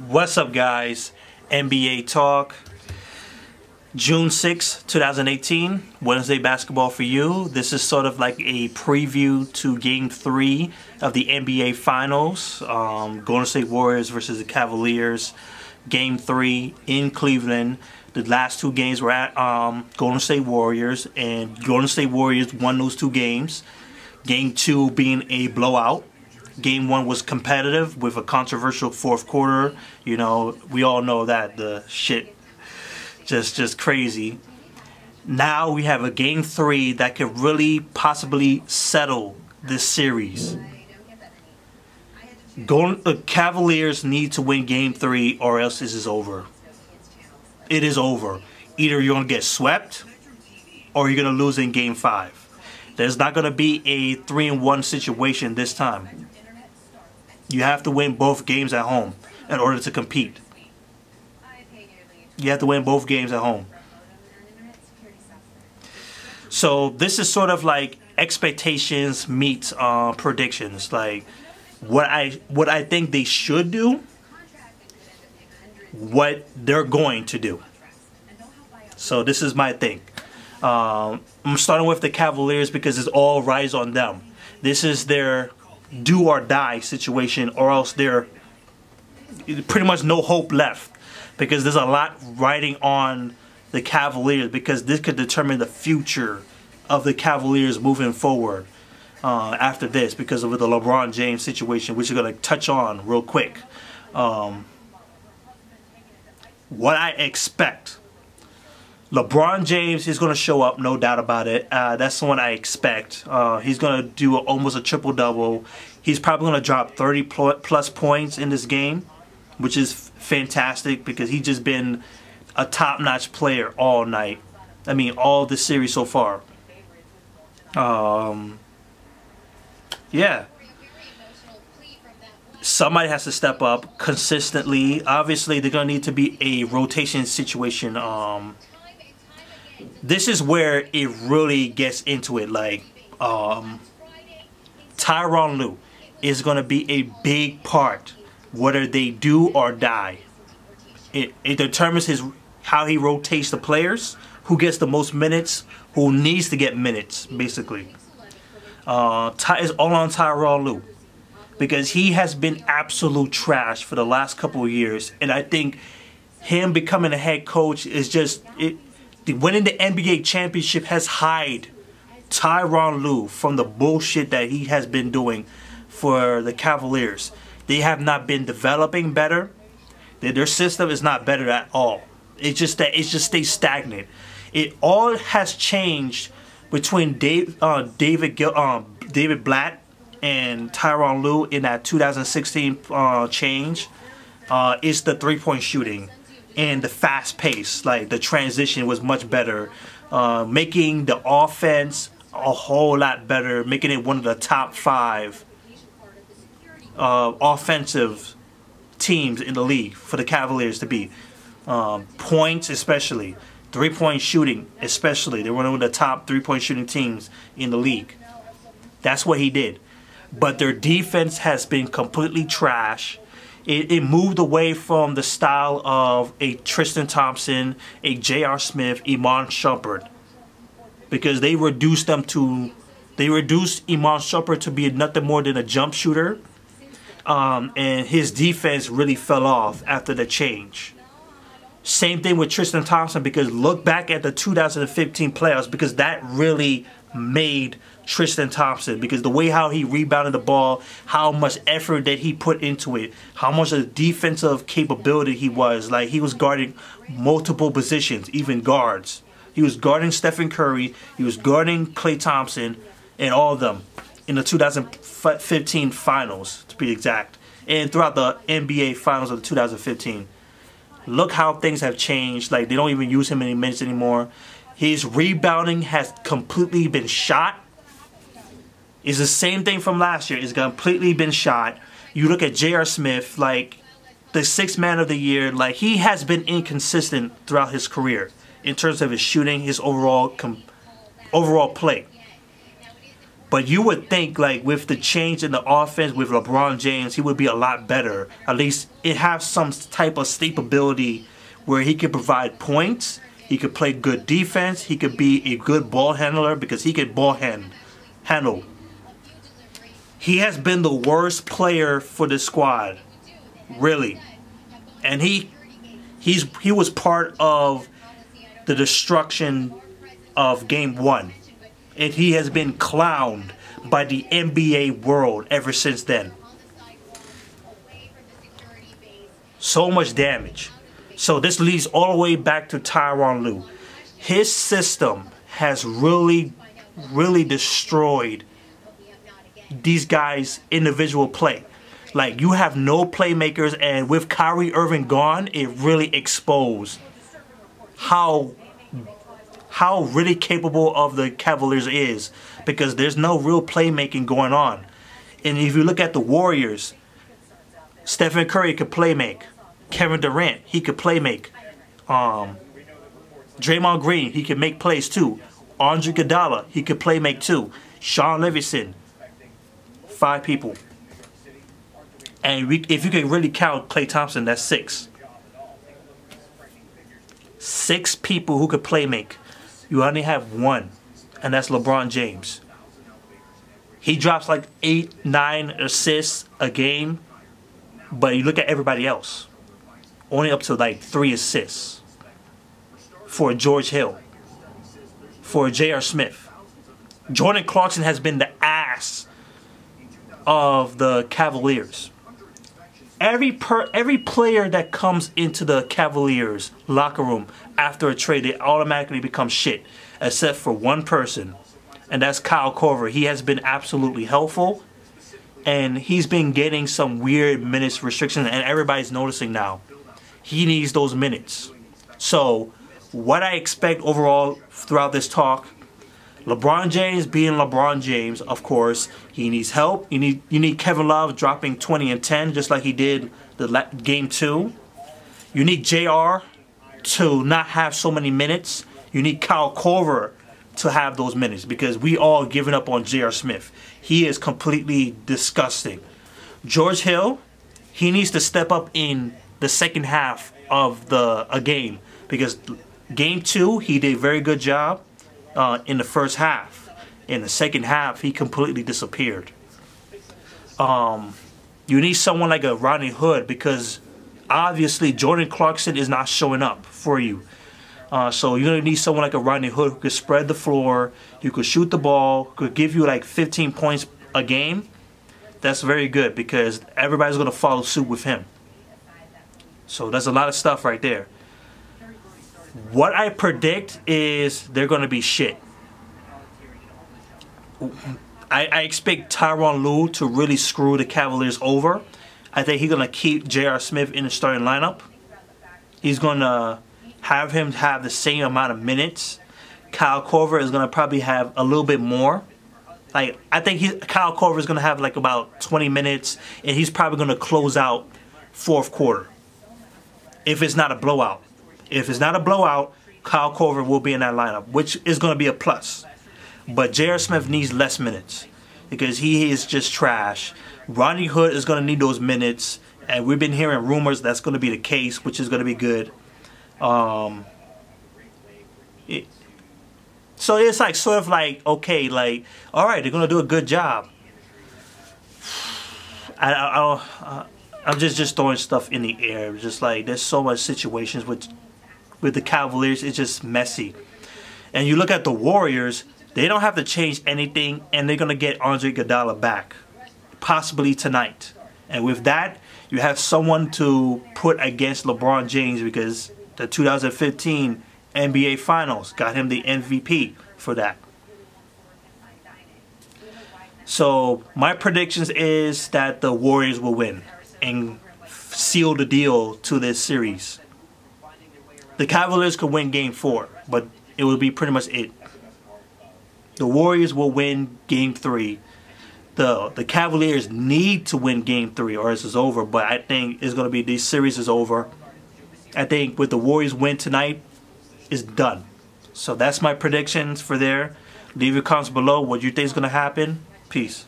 What's up, guys? NBA Talk, June 6, 2018, Wednesday basketball for you. This is sort of like a preview to Game 3 of the NBA Finals. Golden State Warriors versus the Cavaliers. Game 3 in Cleveland. The last two games were at Golden State Warriors, and Golden State Warriors won those two games. Game 2 being a blowout. Game 1 was competitive with a controversial fourth quarter. You know, we all know that the shit just crazy. Now we have a Game 3 that could really possibly settle this series. Cavaliers need to win Game 3 or else this is over. It is over. Either you're going to get swept or you're going to lose in Game 5. There's not going to be a 3-1 situation this time. You have to win both games at home in order to compete. You have to win both games at home. So this is sort of like expectations meets predictions. Like what I think they should do, what they're going to do. So this is my thing. I'm starting with the Cavaliers because it's all rise on them. This is their do or die situation, or else there pretty much no hope left, because there's a lot riding on the Cavaliers, because this could determine the future of the Cavaliers moving forward after this, because of the LeBron James situation, which we're going to touch on real quick. What I expect: LeBron James is going to show up, no doubt about it. That's the one I expect. He's going to do almost a triple-double. He's probably going to drop 30-plus points in this game, which is fantastic because he's just been a top-notch player all night. I mean, all the series so far. Yeah. Somebody has to step up consistently. Obviously, they're going to need to be a rotation situation. This is where it really gets into it. Like, Tyronn Lue is going to be a big part, whether they do or die. It determines how he rotates the players, who gets the most minutes, who needs to get minutes, basically. It's all on Tyronn Lue, because he has been absolute trash for the last couple of years, and I think him becoming a head coach is just winning the NBA championship has hid Tyronn Lue from the bullshit that he has been doing for the Cavaliers. They have not been developing better. Their system is not better at all. It just stays stagnant. It all has changed between David Blatt and Tyronn Lue in that 2016 change. It's the three-point shooting and the fast pace. Like, the transition was much better, making the offense a whole lot better, making it one of the top 5 offensive teams in the league for the Cavaliers to be. Points especially, three-point shooting especially. They're one of the top three-point shooting teams in the league. That's what he did. But their defense has been completely trash. It moved away from the style of a Tristan Thompson, a J.R. Smith, Iman Shumpert, because they reduced Iman Shumpert to be nothing more than a jump shooter, and his defense really fell off after the change. Same thing with Tristan Thompson, because look back at the 2015 playoffs, because that really made Tristan Thompson, because the way how he rebounded the ball, how much effort that he put into it, how much of defensive capability he was. Like, he was guarding multiple positions, even guards. He was guarding Stephen Curry, he was guarding Klay Thompson, and all of them in the 2015 finals, to be exact, and throughout the NBA finals of the 2015. Look how things have changed. Like, they don't even use him any minutes anymore. His rebounding has completely been shot. It's the same thing from last year. It's completely been shot. You look at J.R. Smith, like the 6th man of the year. Like, he has been inconsistent throughout his career in terms of his shooting, his overall play. But you would think, like, with the change in the offense with LeBron James, he would be a lot better. At least it has some type of stability where he could provide points. He could play good defense. He could be a good ball handler because he could handle. He has been the worst player for the squad, really. And he was part of the destruction of Game 1. And he has been clowned by the NBA world ever since then. So much damage. So this leads all the way back to Tyronn Lue. His system has really destroyed these guys' individual play. Like, you have no playmakers, and with Kyrie Irving gone, it really exposed how really capable of the Cavaliers is, because there's no real playmaking going on. And if you look at the Warriors, Stephen Curry could playmake. Kevin Durant, he could playmake. Draymond Green, he could make plays too. Andre Iguodala, he could playmake too. Sean Livingston, 5 people. And if you can really count Klay Thompson, that's 6. 6 people who could playmake. You only have 1, and that's LeBron James. He drops like 8, 9 assists a game, but you look at everybody else, only up to like 3 assists. For George Hill, for J.R. Smith. Jordan Clarkson has been the ass of the Cavaliers. Every player that comes into the Cavaliers locker room after a trade, they automatically become shit, except for one person, and that's Kyle Korver. He has been absolutely helpful, and he's been getting some weird minutes restriction, and everybody's noticing now. He needs those minutes. So, what I expect overall throughout this talk, LeBron James being LeBron James, of course, he needs help. You need Kevin Love dropping 20 and 10 just like he did the Game 2. You need JR to not have so many minutes. You need Kyle Korver to have those minutes, because we all given up on J.R. Smith. He is completely disgusting. George Hill, he needs to step up in the second half of a game, because Game 2, he did a very good job in the first half. In the second half, he completely disappeared. You need someone like a Rodney Hood, because obviously Jordan Clarkson is not showing up for you. So you're going to need someone like a Rodney Hood who could spread the floor, who could shoot the ball, could give you like 15 points a game. That's very good, because everybody's going to follow suit with him. So that's a lot of stuff right there. What I predict is they're going to be shit. I expect Tyronn Lue to really screw the Cavaliers over. I think he's going to keep J.R. Smith in the starting lineup. He's going to have him have the same amount of minutes. Kyle Korver is going to probably have a little bit more. Like, I think Kyle Korver is going to have like about 20 minutes, and he's probably going to close out fourth quarter. If it's not a blowout. If it's not a blowout, Kyle Korver will be in that lineup, which is going to be a plus. But J.R. Smith needs less minutes because he is just trash. Rodney Hood is going to need those minutes, and we've been hearing rumors that's going to be the case, which is going to be good. So it's like sort of like, okay, like, all right, they're going to do a good job. I'm just throwing stuff in the air. Just like there's so much situations with the Cavaliers, it's just messy. And you look at the Warriors, they don't have to change anything, and they're going to get Andre Iguodala back, possibly tonight. And with that, you have someone to put against LeBron James, because the 2015 NBA Finals got him the MVP for that. So my predictions is that the Warriors will win and seal the deal to this series. The Cavaliers could win Game 4, but it will be pretty much it. The Warriors will win Game 3. The Cavaliers need to win Game 3 or else it's over, but I think it's going to be this series is over. I think with the Warriors win tonight, it's done. So that's my predictions for there. Leave your comments below what you think is going to happen. Peace.